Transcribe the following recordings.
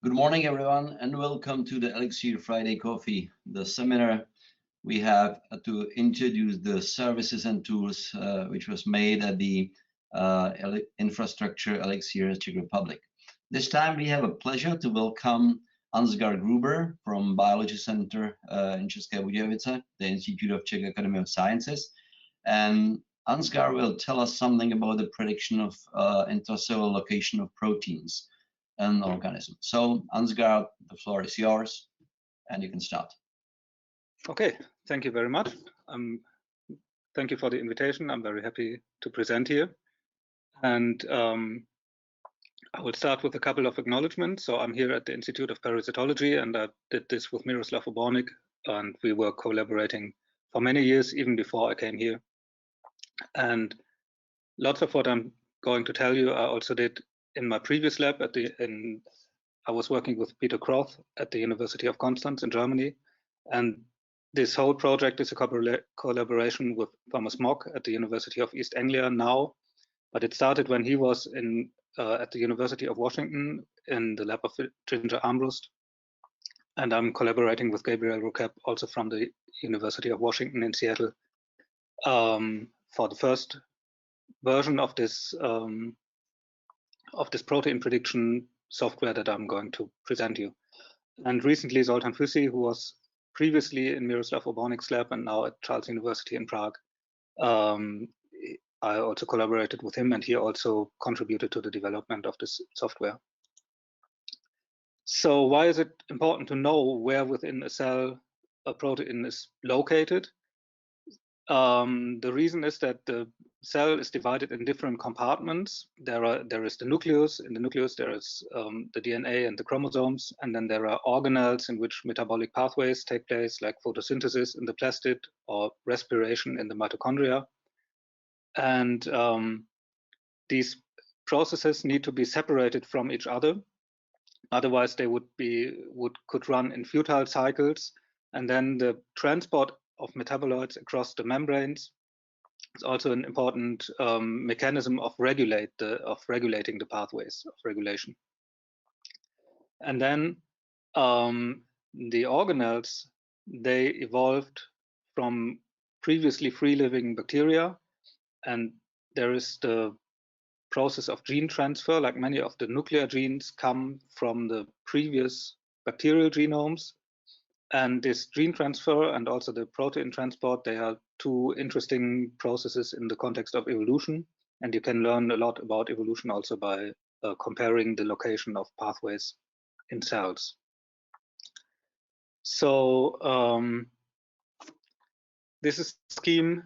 Good morning, everyone, and welcome to the ELIXIR Friday Coffee, the seminar we have to introduce the services and tools which was made at the infrastructure ELIXIR Czech Republic. This time we have a pleasure to welcome Ansgar Gruber from Biology Center in České Budějovice, the Institute of Czech Academy of Sciences. And Ansgar will tell us something about the prediction of intracellular location of proteins and organisms. So Ansgar, the floor is yours and you can start. Okay, thank you very much. Thank you for the invitation. I'm very happy to present here. And I will start with a couple of acknowledgments. So I'm here at the Institute of Parasitology, and I did this with Miroslav Obornik, and we were collaborating for many years, even before I came here. And lots of what I'm going to tell you, I also did in my previous lab I was working with Peter Kroth at the University of Constance in Germany. And this whole project is a collaboration with Thomas Mock at the University of East Anglia now, but it started when he was at the University of Washington in the lab of Ginger Armbrust. And I'm collaborating with Gabriel Rocap, also from the University of Washington in Seattle, for the first version of this protein prediction software that I'm going to present you. And recently, Zoltán Füsi, who was previously in Miroslav Obornik's lab and now at Charles University in Prague, I also collaborated with him, and he also contributed to the development of this software. So why is it important to know where within a cell a protein is located? The reason is that the cell is divided in different compartments. There is the nucleus. In the nucleus, there is the DNA and the chromosomes, and then there are organelles in which metabolic pathways take place, like photosynthesis in the plastid or respiration in the mitochondria. And these processes need to be separated from each other. Otherwise, they could run in futile cycles, and then the transport of metaboloids across the membranes is also an important mechanism of regulating the pathways of regulation. And then the organelles, they evolved from previously free-living bacteria, and there is the process of gene transfer. Like many of the nuclear genes come from the previous bacterial genomes. And this gene transfer and also the protein transport, they are two interesting processes in the context of evolution. And you can learn a lot about evolution also by comparing the location of pathways in cells. So this is a scheme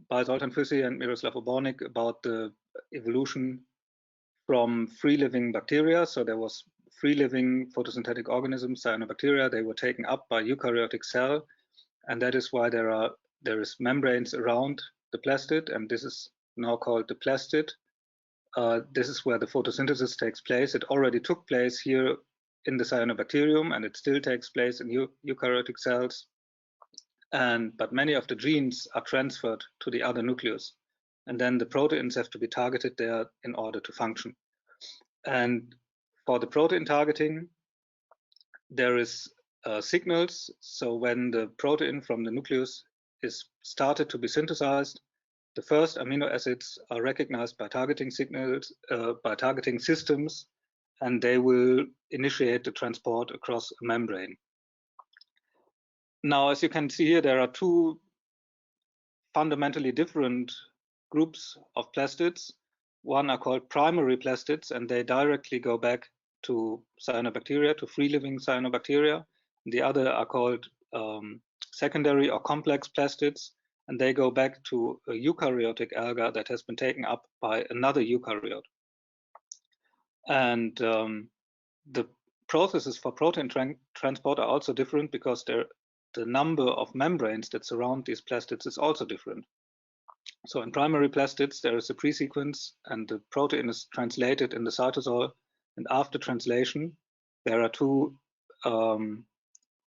by Zoltán Füsi and Miroslav Obornik about the evolution from free-living bacteria. So there was free-living photosynthetic organisms, cyanobacteria. They were taken up by eukaryotic cell, and that is why there is membranes around the plastid, and this is now called the plastid. This is where the photosynthesis takes place. It already took place here in the cyanobacterium, and it still takes place in eukaryotic cells. But many of the genes are transferred to the other nucleus, and then the proteins have to be targeted there in order to function. And for the protein targeting, there is signals. So when the protein from the nucleus is started to be synthesized, the first amino acids are recognized by targeting signals, by targeting systems, and they will initiate the transport across a membrane. Now, as you can see here, there are two fundamentally different groups of plastids. One are called primary plastids, and they directly go back to cyanobacteria, to free-living cyanobacteria. The other are called secondary or complex plastids, and they go back to a eukaryotic alga that has been taken up by another eukaryote. And the processes for protein transport are also different because the number of membranes that surround these plastids is also different. So in primary plastids, there is a pre-sequence, and the protein is translated in the cytosol. And after translation, there are two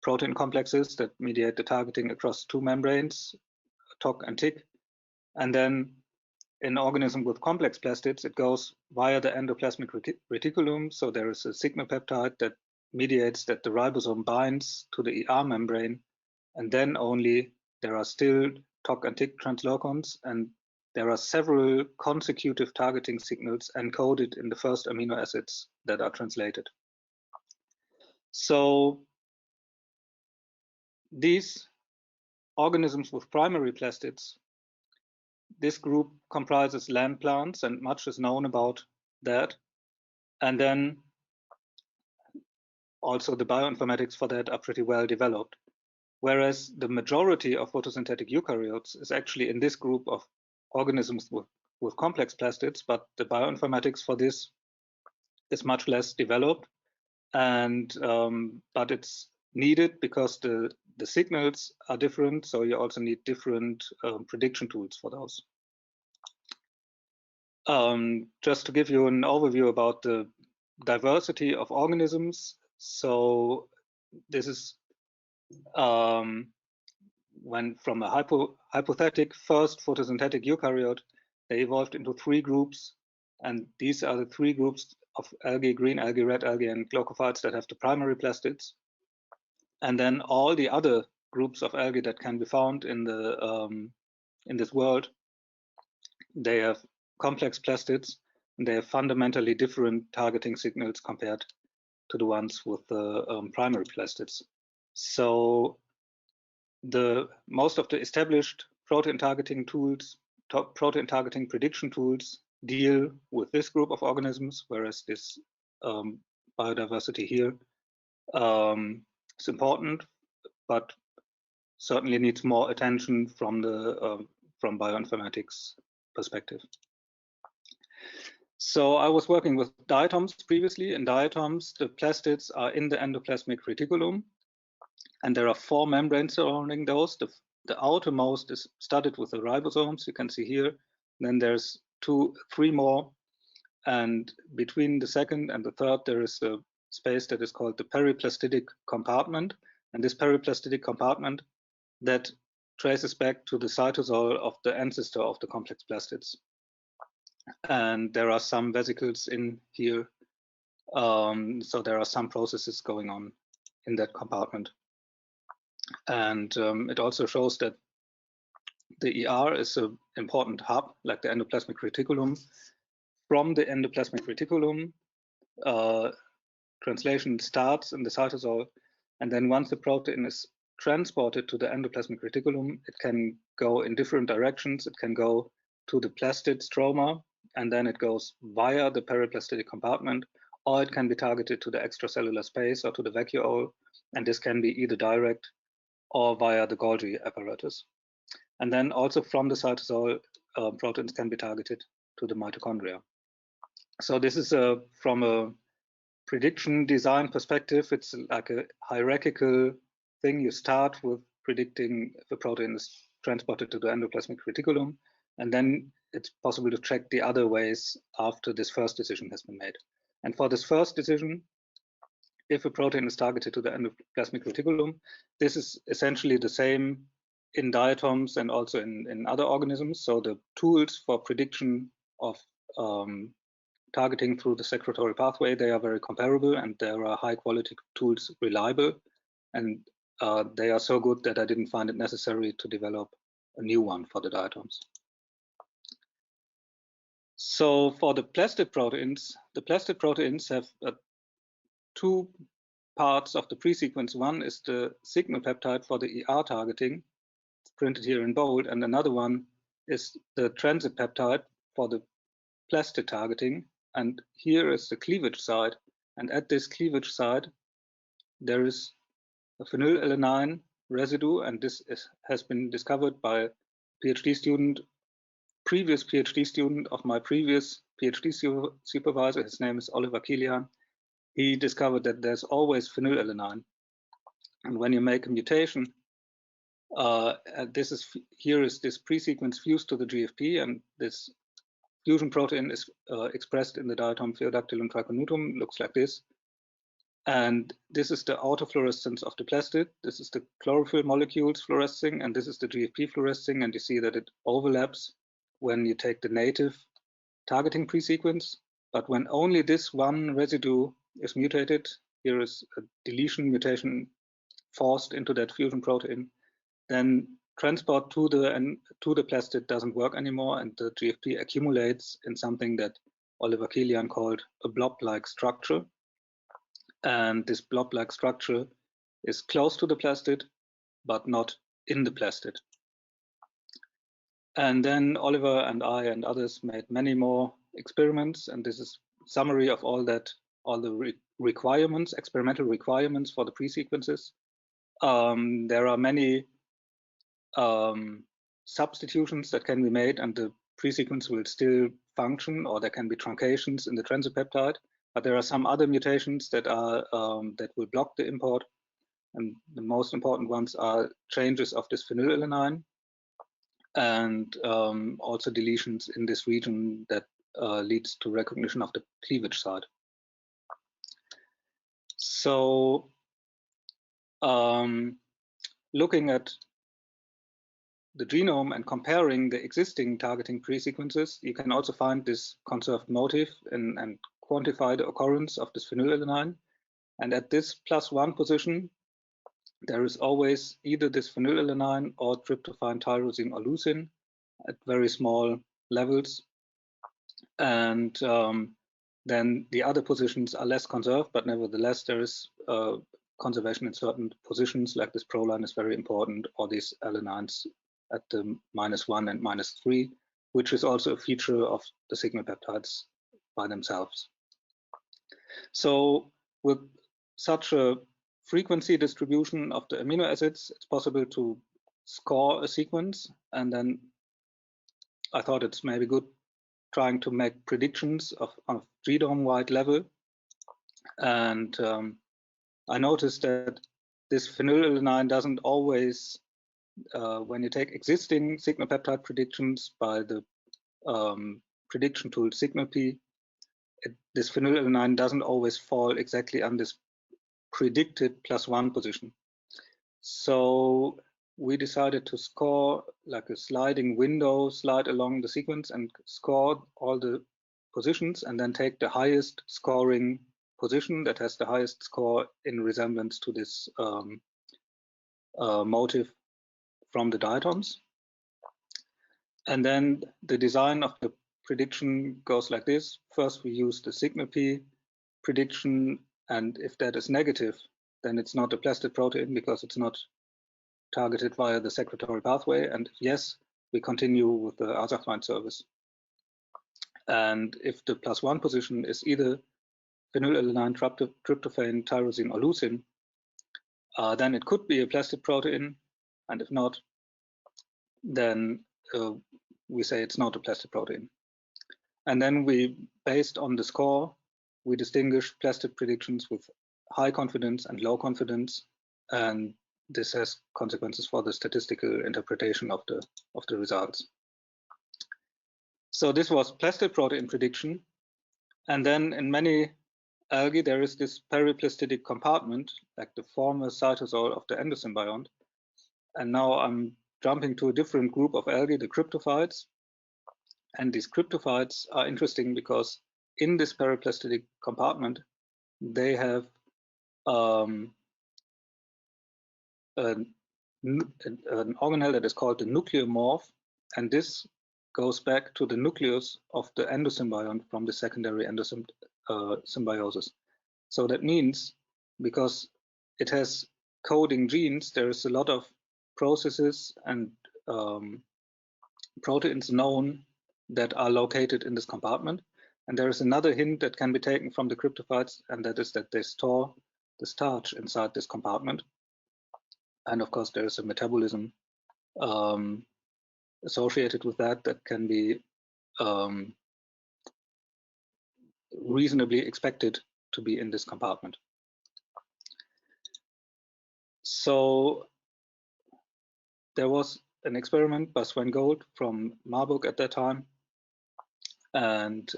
protein complexes that mediate the targeting across two membranes, TOC and TIC. And then in organism with complex plastids, it goes via the endoplasmic reticulum. So there is a signal peptide that mediates that the ribosome binds to the ER membrane, and then only there are still TOC and TIC translocons, and there are several consecutive targeting signals encoded in the first amino acids that are translated. So these organisms with primary plastids, this group comprises land plants, and much is known about that. And then also the bioinformatics for that are pretty well developed. Whereas the majority of photosynthetic eukaryotes is actually in this group of organisms with complex plastids, but the bioinformatics for this is much less developed. And but it's needed because the signals are different, so you also need different prediction tools for those. Just to give you an overview about the diversity of organisms, so this is when from a hypothetic first photosynthetic eukaryote, they evolved into 3 groups, and these are the 3 groups of algae, green algae, red algae, and glaucophytes that have the primary plastids. And then all the other groups of algae that can be found in the in this world, they have complex plastids, and they have fundamentally different targeting signals compared to the ones with the primary plastids. So most of the established protein targeting tools, protein targeting prediction tools, deal with this group of organisms, whereas this biodiversity here is important, but certainly needs more attention from the from bioinformatics perspective. So I was working with diatoms previously. In diatoms, the plastids are in the endoplasmic reticulum, and there are 4 membranes surrounding those. The outermost is studded with the ribosomes, you can see here. Then there's 3 more, and between the second and the third, there is a space that is called the periplastidic compartment. And this periplastidic compartment that traces back to the cytosol of the ancestor of the complex plastids. And there are some vesicles in here, so there are some processes going on in that compartment. And it also shows that the ER is an important hub, like the endoplasmic reticulum. From the endoplasmic reticulum, translation starts in the cytosol, and then once the protein is transported to the endoplasmic reticulum, it can go in different directions. It can go to the plastid stroma, and then it goes via the periplastidic compartment, or it can be targeted to the extracellular space or to the vacuole, and this can be either direct or via the Golgi apparatus. And then also from the cytosol, proteins can be targeted to the mitochondria. So this is from a prediction design perspective, it's like a hierarchical thing. You start with predicting if a protein is transported to the endoplasmic reticulum, and then it's possible to check the other ways after this first decision has been made. And for this first decision, if a protein is targeted to the endoplasmic reticulum, this is essentially the same in diatoms and also in other organisms. So the tools for prediction of targeting through the secretory pathway, they are very comparable, and there are high quality tools reliable, and they are so good that I didn't find it necessary to develop a new one for the diatoms. So for the plastid proteins have 2 parts of the pre-sequence. One is the signal peptide for the ER targeting, it's printed here in bold, and another one is the transit peptide for the plastid targeting. And here is the cleavage site, and at this cleavage site there is a phenylalanine residue, and this has been discovered by a PhD student, previous PhD student of my previous PhD supervisor. His name is Oliver Kilian. He discovered that there's always phenylalanine, and when you make a mutation, here is this pre-sequence fused to the GFP, and this fusion protein is expressed in the diatom Phaeodactylum triconutum, looks like this. And this is the autofluorescence of the plastid. This is the chlorophyll molecules fluorescing, and this is the GFP fluorescing, and you see that it overlaps when you take the native targeting pre-sequence. But when only this one residue is mutated, here is a deletion mutation forced into that fusion protein, then transport to the plastid doesn't work anymore, and the GFP accumulates in something that Oliver Kilian called a blob-like structure. And this blob-like structure is close to the plastid, but not in the plastid. And then Oliver and I and others made many more experiments, and this is a summary of all the requirements, experimental requirements for the pre-sequences. There are many substitutions that can be made, and the pre-sequence will still function, or there can be truncations in the transipeptide. But there are some other mutations that are that will block the import, and the most important ones are changes of this phenylalanine, and also deletions in this region that leads to recognition of the cleavage site. So looking at the genome and comparing the existing targeting pre-sequences, you can also find this conserved motif and quantify the occurrence of this phenylalanine. And at this +1 position, there is always either this phenylalanine or tryptophan, tyrosine, or leucine at very small levels. And then the other positions are less conserved, but nevertheless, there is conservation in certain positions, like this proline is very important, or these alanines at the -1 and -3, which is also a feature of the signal peptides by themselves. So with such a frequency distribution of the amino acids, it's possible to score a sequence, and then I thought it's maybe good trying to make predictions of genome-wide level. And I noticed that this phenylalanine doesn't always, when you take existing signal peptide predictions by the prediction tool SignalP, this phenylalanine doesn't always fall exactly on this predicted +1 position. So we decided to score like a sliding window, slide along the sequence and score all the positions, and then take the highest scoring position that has the highest score in resemblance to this motif from the diatoms. And then the design of the prediction goes like this. First, we use the SignalP prediction, and if that is negative, then it's not a plastid protein because it's not targeted via the secretory pathway. And if yes, we continue with the ASAFind service. And if the +1 position is either phenylalanine, tryptophan, tyrosine, or leucine, then it could be a plastid protein. And if not, then we say it's not a plastid protein. And then we, based on the score, we distinguish plastid predictions with high confidence and low confidence, and this has consequences for the statistical interpretation of the results. So this was plastid protein prediction, and then in many algae there is this periplastidic compartment, like the former cytosol of the endosymbiont. And now I'm jumping to a different group of algae, the cryptophytes. And these cryptophytes are interesting because in this periplastidic compartment, they have an organelle that is called the nucleomorph, and this goes back to the nucleus of the endosymbiont from the secondary endosymbiosis. So that means, because it has coding genes, there is a lot of processes and proteins known that are located in this compartment. And there is another hint that can be taken from the cryptophytes, and that is that they store the starch inside this compartment. And of course, there is a metabolism associated with that can be reasonably expected to be in this compartment. So there was an experiment by Sven Gold from Marburg at that time, and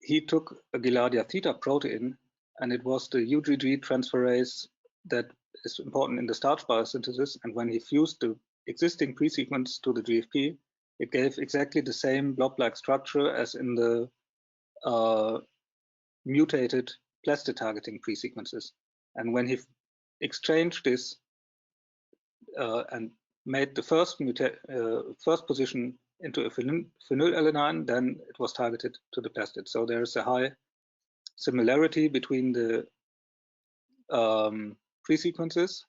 he took a Giardia theta protein, and it was the UGG transferase that is important in the starch biosynthesis. And when he fused the existing pre-sequence to the GFP, it gave exactly the same blob-like structure as in the mutated plastid targeting pre-sequences. And when he exchanged this and made the first position into a phenylalanine, then it was targeted to the plastid. So there's a high similarity between the pre-sequences,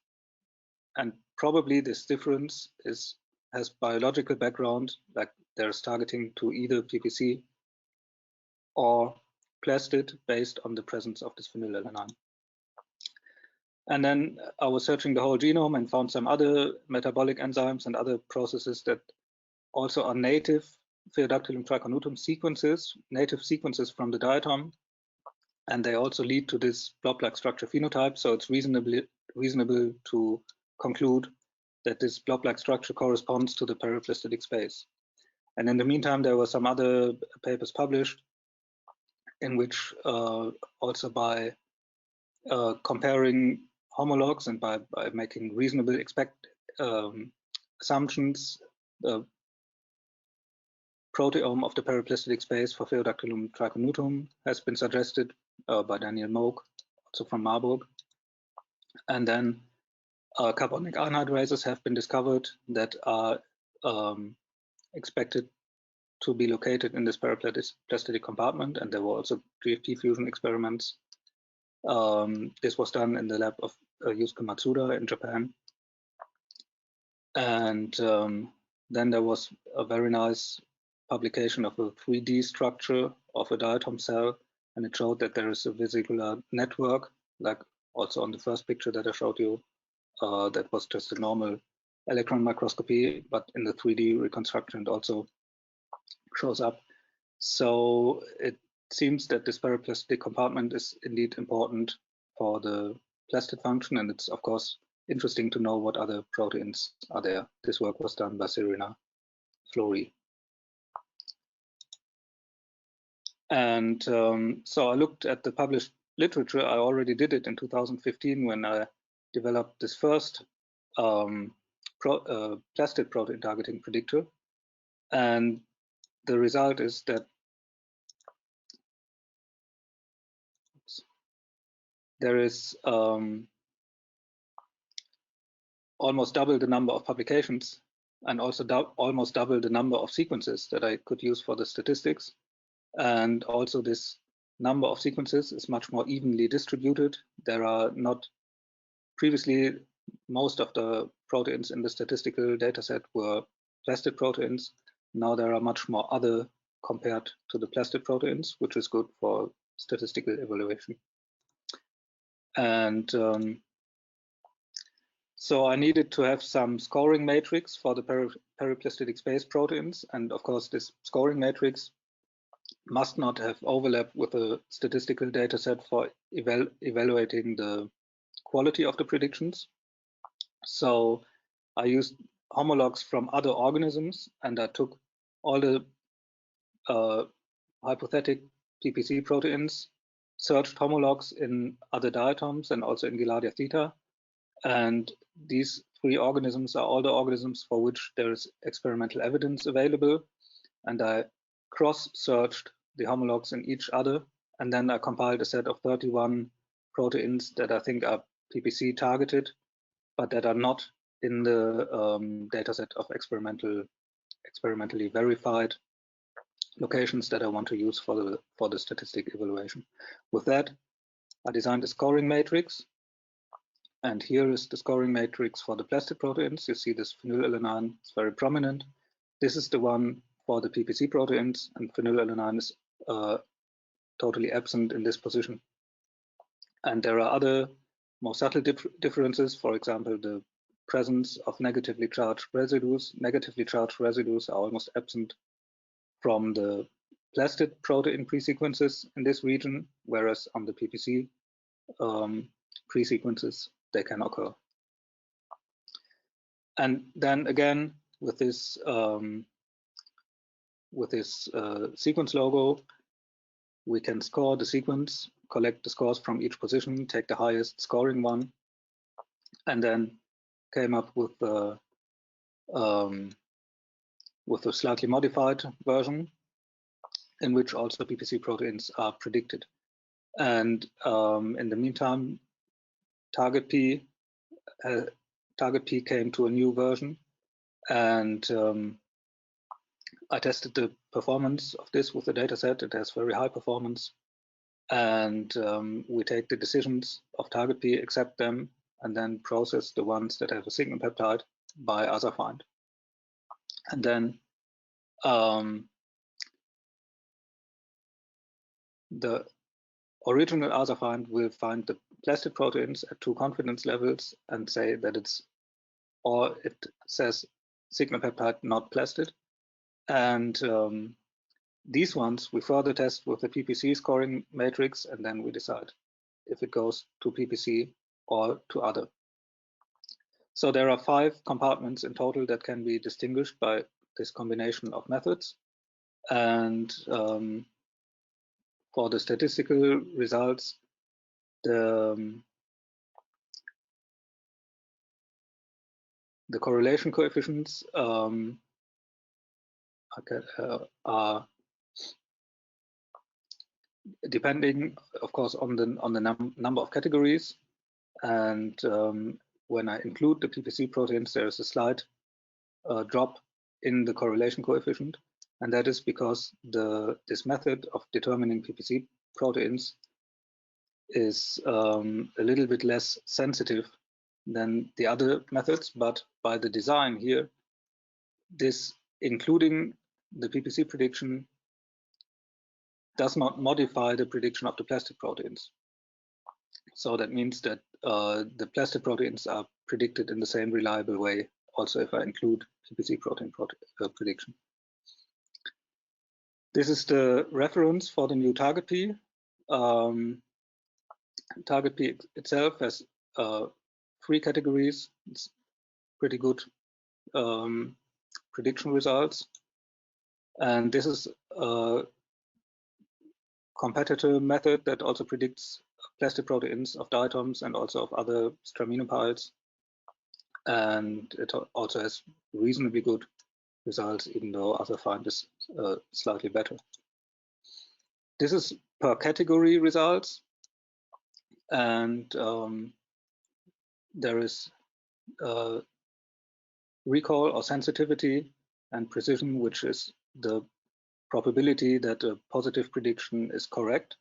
and probably this difference has biological background, like there's targeting to either PPC or plastid based on the presence of this phenylalanine. And then I was searching the whole genome and found some other metabolic enzymes and other processes that also are native Phaeodactylum tricornutum sequences, native sequences from the diatom, and they also lead to this blob-like structure phenotype. So it's reasonable to conclude that this blob-like structure corresponds to the periplastidic space. And in the meantime, there were some other papers published in which also by comparing homologs and by making reasonable assumptions, the proteome of the periplastidic space for Phaeodactylum tricornutum has been suggested by Daniel Moog, also from Marburg. And then carbonic anhydrases have been discovered that are expected to be located in this periplastidic compartment, and there were also GFP fusion experiments. This was done in the lab of Yusuke Matsuda in Japan. And then there was a very nice publication of a 3D structure of a diatom cell, and it showed that there is a vesicular network, like also on the first picture that I showed you. That was just a normal electron microscopy, but in the 3D reconstruction it also shows up. So it seems that this periplastidic compartment is indeed important for the plastid function, and it's of course interesting to know what other proteins are there. This work was done by Serena Flory. And so I looked at the published literature. I already did it in 2015 when I developed this first plastid protein targeting predictor. And the result is that there is almost double the number of publications, and also almost double the number of sequences that I could use for the statistics. And also this number of sequences is much more evenly distributed. There are not, previously, most of the proteins in the statistical dataset were plastid proteins. Now there are much more other compared to the plastid proteins, which is good for statistical evaluation. And so I needed to have some scoring matrix for the periplastidic space proteins. And of course, this scoring matrix must not have overlap with a statistical data set for evaluating the quality of the predictions. So I used homologs from other organisms, and I took all the hypothetic PPC proteins, searched homologs in other diatoms and also in Gilardia theta. And these 3 organisms are all the organisms for which there is experimental evidence available. And I cross-searched the homologs in each other, and then I compiled a set of 31 proteins that I think are PPC targeted, but that are not in the dataset of experimentally verified locations that I want to use for the statistic evaluation. With that, I designed a scoring matrix, and here is the scoring matrix for the plastid proteins. You see this phenylalanine is very prominent. This is the one for the PPC proteins, and phenylalanine is totally absent in this position. And there are other more subtle differences. For example, the presence of negatively charged residues. Negatively charged residues are almost absent from the plastid protein pre-sequences in this region, whereas on the PPC pre-sequences, they can occur. And then again, with this sequence logo, we can score the sequence, collect the scores from each position, take the highest scoring one, and then came up with a slightly modified version in which also PPC proteins are predicted. And in the meantime, TargetP came to a new version, and I tested the performance of this with the dataset. It has very high performance, and we take the decisions of TargetP, accept them, and then process the ones that have a signal peptide by ASAFind. And then the original ASAFind will find the plastid proteins at 2 confidence levels and say that it's, or it says signal peptide not plastid. And these ones we further test with the PPC scoring matrix, and then we decide if it goes to PPC or to other. So there are 5 compartments in total that can be distinguished by this combination of methods. And for the statistical results, the correlation coefficients are depending, of course, on the number of categories. And when I include the PPC proteins, there is a slight drop in the correlation coefficient, and that is because this method of determining PPC proteins is a little bit less sensitive than the other methods. But by the design here, this including the PPC prediction does not modify the prediction of the plastid proteins. So that means that the plastid proteins are predicted in the same reliable way, also if I include PPC protein prediction. This is the reference for the new TargetP. TargetP itself has 3 categories. It's pretty good prediction results. And this is a competitor method that also predicts plastid proteins of diatoms and also of other straminopiles. And it also has reasonably good results, even though ASAFind is slightly better. This is per category results. And there is recall or sensitivity and precision, which is the probability that a positive prediction is correct.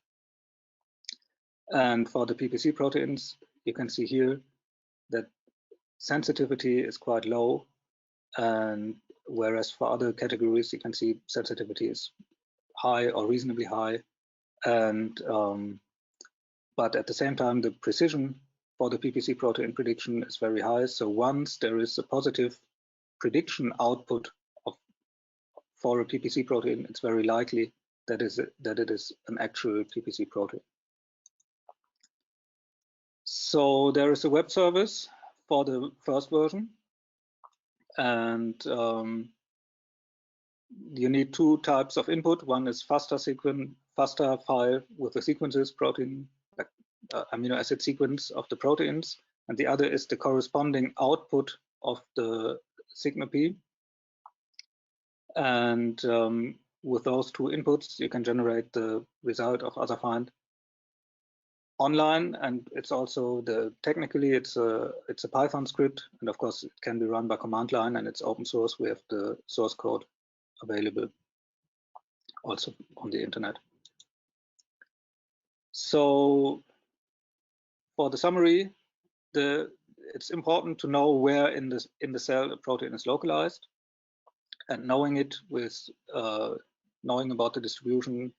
And for the PPC proteins, you can see here that sensitivity is quite low, and whereas for other categories, you can see sensitivity is high or reasonably high. And but at the same time, the precision for the PPC protein prediction is very high. So once there is a positive prediction output for a PPC protein, it's very likely that it is an actual PPC protein. So there is a web service for the first version, and you need 2 types of input. One is FASTA file with the sequences, protein, amino acid sequence of the proteins, and the other is the corresponding output of the SignalP. And with those 2 inputs, you can generate the result of ASAFind online. And it's also technically it's a Python script, and of course it can be run by command line, and it's open source. We have the source code available also on the internet. So for the summary, it's important to know where in the cell a protein is localized, and knowing it with knowing about the distribution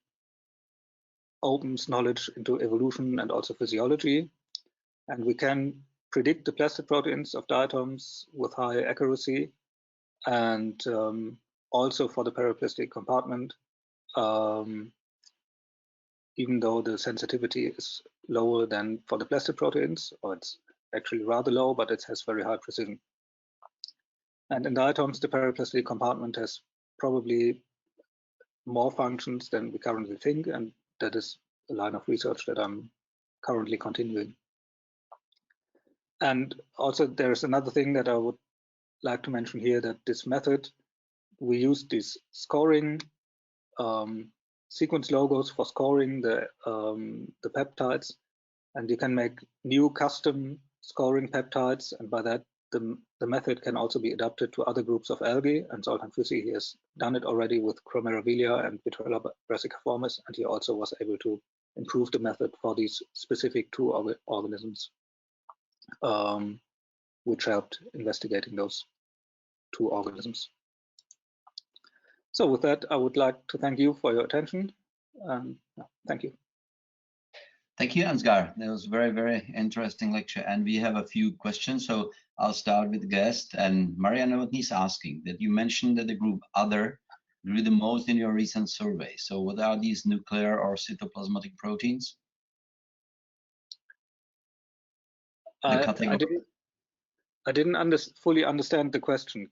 opens knowledge into evolution and also physiology. And we can predict the plastid proteins of diatoms with high accuracy, and also for the periplastidic compartment, even though the sensitivity is lower than for the plastid proteins, or it's actually rather low, but it has very high precision. And in diatoms, the periplastidic compartment has probably more functions than we currently think, and that is a line of research that I'm currently continuing. And also there's another thing that I would like to mention here, that this method, we use this scoring sequence logos for scoring the peptides, and you can make new custom scoring peptides, and by that the method can also be adapted to other groups of algae. And Zoltan Füsi, he has done it already with Chromerabilia and Vitrella brassicaformis, and he also was able to improve the method for these specific two organisms, which helped investigating those two organisms. So with that, I would like to thank you for your attention. Thank you. Thank you, Ansgar. That was a very, very interesting lecture. And we have a few questions. So I'll start with the guest. And Marianne Novotny is asking that you mentioned that the group other grew the most in your recent survey. So what are these nuclear or cytoplasmatic proteins? I didn't fully understand the question.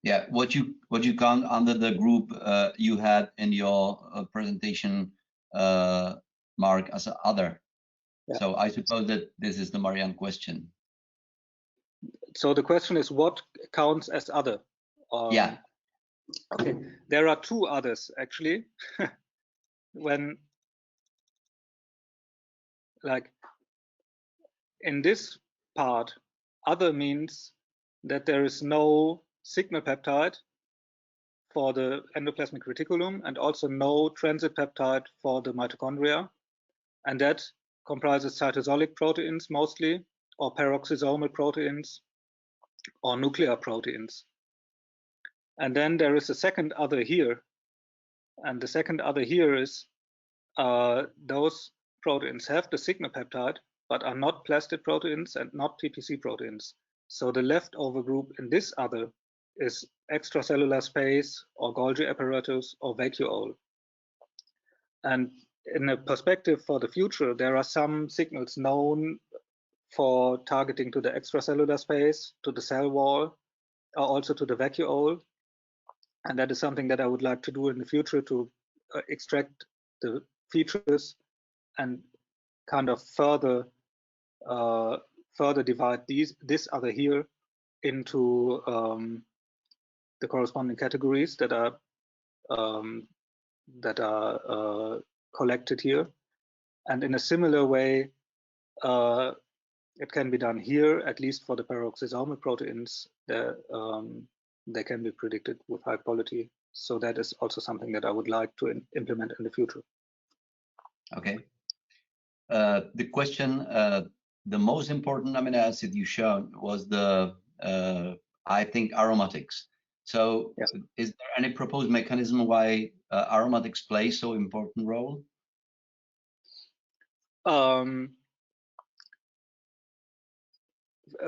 Yeah, what you count under the group you had in your presentation mark as other. Yeah. So I suppose that this is the Marianne question. So the question is, what counts as other? Yeah. Okay, there are two others actually. When, like, in this part, other means that there is no signal peptide for the endoplasmic reticulum and also no transit peptide for the mitochondria. And that comprises cytosolic proteins mostly, or peroxisomal proteins, or nuclear proteins. And then there is a second other here. And the second other here is those proteins have the signal peptide, but are not plastid proteins and not PPC proteins. So the leftover group in this other is extracellular space, or Golgi apparatus, or vacuole. And in a perspective for the future, there are some signals known for targeting to the extracellular space, to the cell wall, or also to the vacuole. And that is something that I would like to do in the future, to extract the features and kind of further divide this other here into the corresponding categories that are collected here. And in a similar way, it can be done here, at least for the peroxisomal proteins. They can be predicted with high quality. So that is also something that I would like to implement in the future. Okay. The question, the most important amino acid you showed was the, I think, aromatics. So yeah. Is there any proposed mechanism why aromatics play so important role?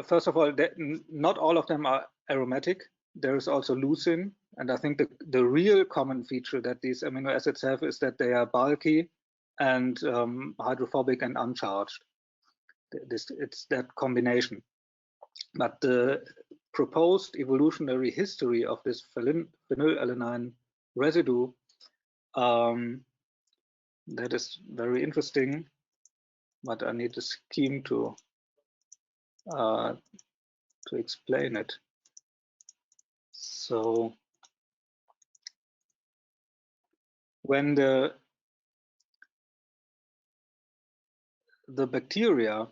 First of all, not all of them are aromatic. There is also leucine, and I think the real common feature that these amino acids have is that they are bulky and hydrophobic and uncharged. It's that combination. But the proposed evolutionary history of this phenylalanine residue, that is very interesting, but I need a scheme to explain it. So when the bacteria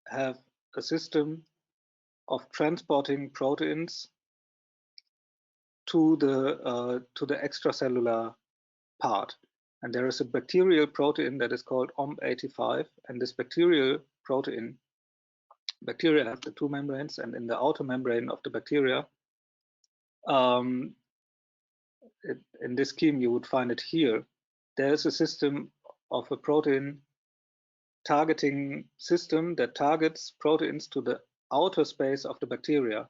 have a system of transporting proteins to the extracellular part, and there is a bacterial protein that is called OMP85, and this bacterial protein, bacteria have the two membranes, and in the outer membrane of the bacteria, in this scheme you would find it here, there is a system of a protein targeting system that targets proteins to the outer space of the bacteria.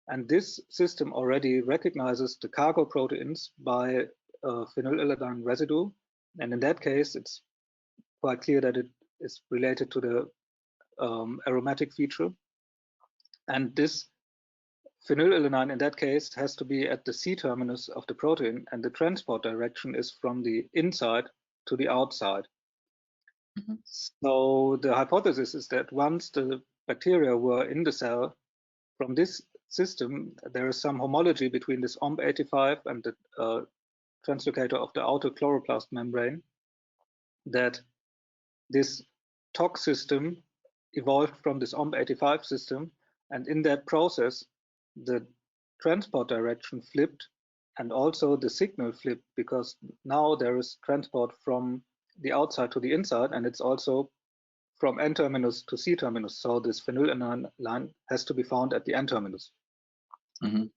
And this system already recognizes the cargo proteins by phenylalanine residue. And in that case, it's quite clear that it is related to the aromatic feature. And this phenylalanine in that case has to be at the C-terminus of the protein, and the transport direction is from the inside to the outside. Mm-hmm. So the hypothesis is that once the bacteria were in the cell, from this system, there is some homology between this OMP85 and the translocator of the outer chloroplast membrane, that this TOC system evolved from this OMP85 system, and in that process, the transport direction flipped, and also the signal flipped, because now there is transport from the outside to the inside, and it's also from N terminus to C terminus. So this phenylalanine line has to be found at the N terminus. And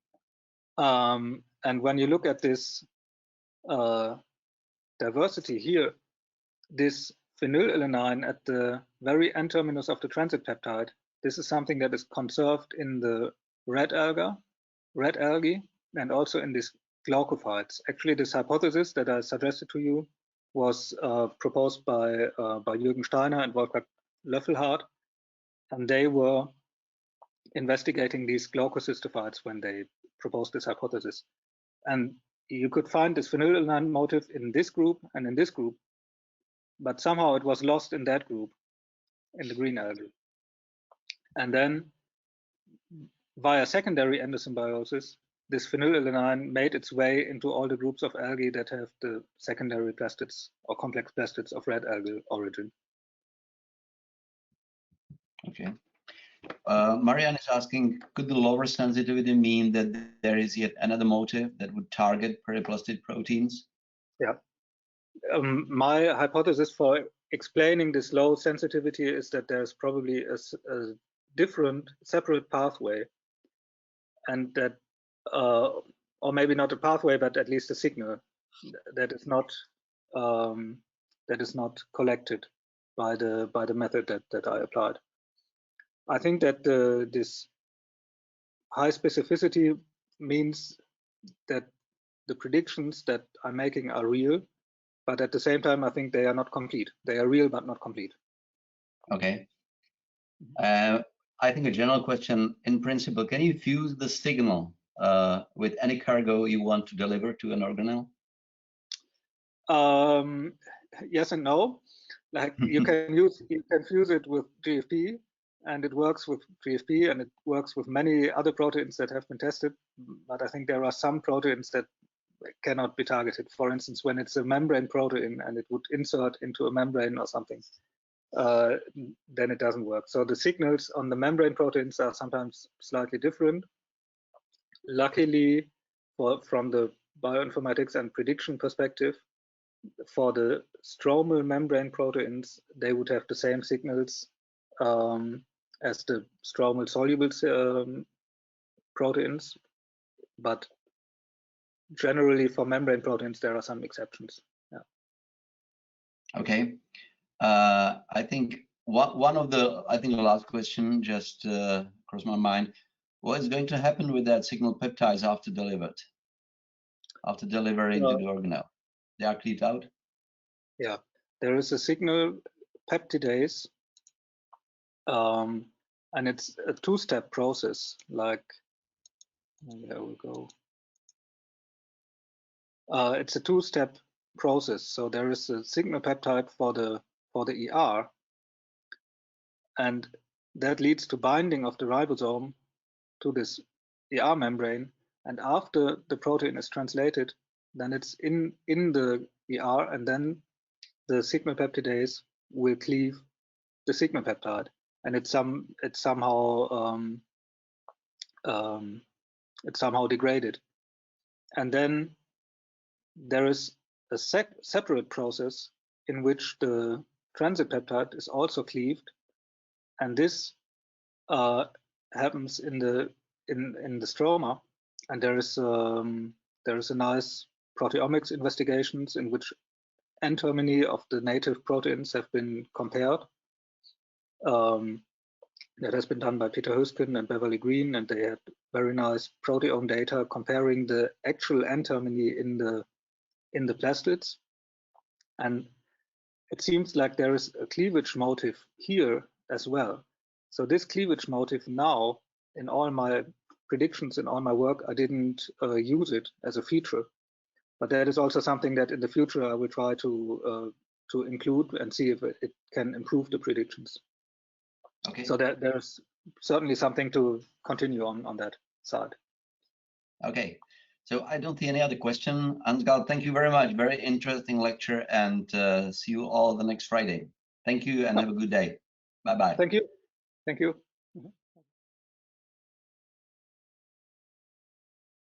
when you look at this diversity here, this phenylalanine at the very N terminus of the transit peptide, this is something that is conserved in the red algae, and also in these glaucophytes. Actually, this hypothesis that I suggested to you was proposed by Jürgen Steiner and Wolfgang Löffelhardt, and they were investigating these glaucocystophytes when they proposed this hypothesis. And you could find this phenylalanine motif in this group and in this group, but somehow it was lost in that group, in the green algae. And then via secondary endosymbiosis, this phenylalanine made its way into all the groups of algae that have the secondary plastids or complex plastids of red algal origin. Okay. Marianne is asking, could the lower sensitivity mean that there is yet another motif that would target periplastid proteins? Yeah. My hypothesis for explaining this low sensitivity is that there's probably a different, separate pathway, and that, or maybe not a pathway, but at least a signal that is not collected by the method that I applied. I think that this high specificity means that the predictions that I'm making are real, but at the same time, I think they are not complete. They are real, but not complete. Okay. I think a general question, in principle, can you fuse the signal with any cargo you want to deliver to an organelle? Yes and no. Like you can fuse it with GFP, and it works with GFP, and it works with many other proteins that have been tested. But I think there are some proteins that cannot be targeted. For instance, when it's a membrane protein and it would insert into a membrane or something, then it doesn't work. So the signals on the membrane proteins are sometimes slightly different. Luckily, from the bioinformatics and prediction perspective, for the stromal membrane proteins, they would have the same signals as the stromal soluble proteins, but generally for membrane proteins there are some exceptions. Yeah. Okay. I think the last question just crossed my mind. What is going to happen with that signal peptides after delivery to the organelle? They are cleaved out? Yeah, there is a signal peptidase, and it's a two-step process. Like, there we go. It's a two-step process. So there is a signal peptide for the ER, and that leads to binding of the ribosome to this ER membrane. And after the protein is translated, then it's in the ER, and then the signal peptidase will cleave the signal peptide, and it's somehow degraded. And then there is a separate process in which the transit peptide is also cleaved, and this happens in the stroma. And there is a nice proteomics investigations in which N-termini of the native proteins have been compared. That has been done by Peter Huskin and Beverly Green, and they had very nice proteome data comparing the actual N-termini in the plastids. And it seems like there is a cleavage motif here as well. So this cleavage motif now, in all my predictions, in all my work, I didn't use it as a feature. But that is also something that in the future I will try to include and see if it can improve the predictions. Okay. So there's certainly something to continue on that. side. Okay, so I don't see any other question. Ansgar, thank you very much. Very interesting lecture, and see you all the next Friday. Thank you and have a good day. Bye-bye. Thank you. Thank you.